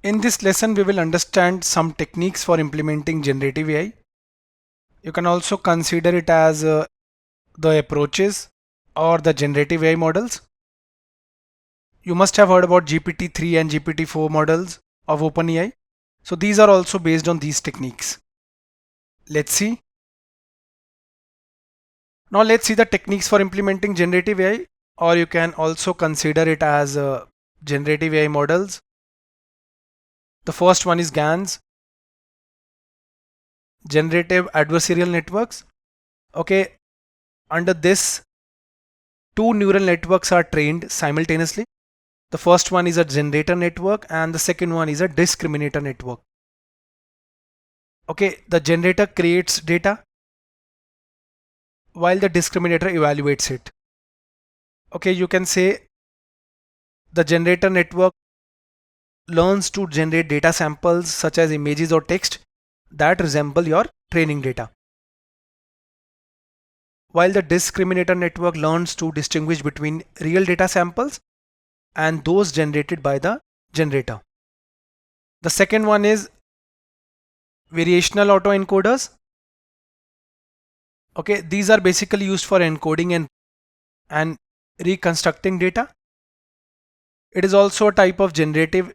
In this lesson, we will understand some techniques for implementing generative AI. You can also consider it as the approaches or the generative AI models. You must have heard about GPT-3 and GPT-4 models of OpenAI. So these are also based on these techniques. Let's see. Now let's see the techniques for implementing generative AI, or you can also consider it as generative AI models. The first one is GANs, Generative Adversarial Networks. Okay, under this, two neural networks are trained simultaneously. The first one is a generator network and the second one is a discriminator network. Okay, the generator creates data while the discriminator evaluates it. Okay, you can say the generator network learns to generate data samples such as images or text that resemble your training data, while the discriminator network learns to distinguish between real data samples and those generated by the generator. The second one is variational autoencoders. Okay, these are basically used for encoding and reconstructing data. It is also a type of generative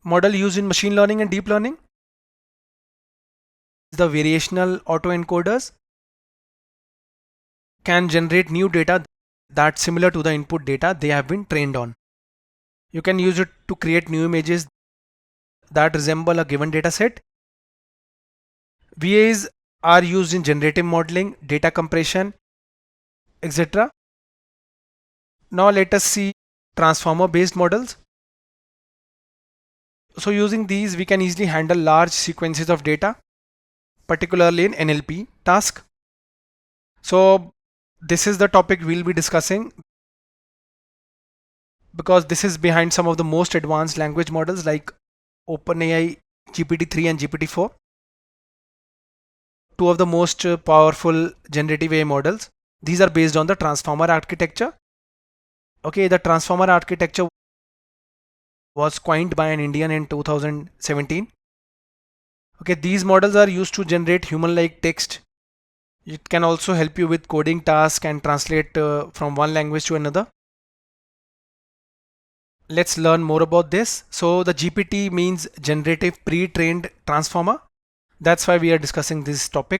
model used in machine learning and deep learning. The variational autoencoders can generate new data that's similar to the input data they have been trained on. You can use it to create new images that resemble a given data set. VAs are used in generative modeling, data compression, etc. Now let us see transformer based models. So using these, we can easily handle large sequences of data, particularly in NLP task. So this is the topic we'll be discussing because this is behind some of the most advanced language models like OpenAI GPT-3 and GPT-4. Two of the most powerful generative AI models. These are based on the transformer architecture. Okay, the transformer architecture was coined by an Indian in 2017. Okay, these models are used to generate human-like text. It can also help you with coding tasks and translate from one language to another. Let's learn more about this. So the GPT means generative pre-trained transformer. That's why we are discussing this topic.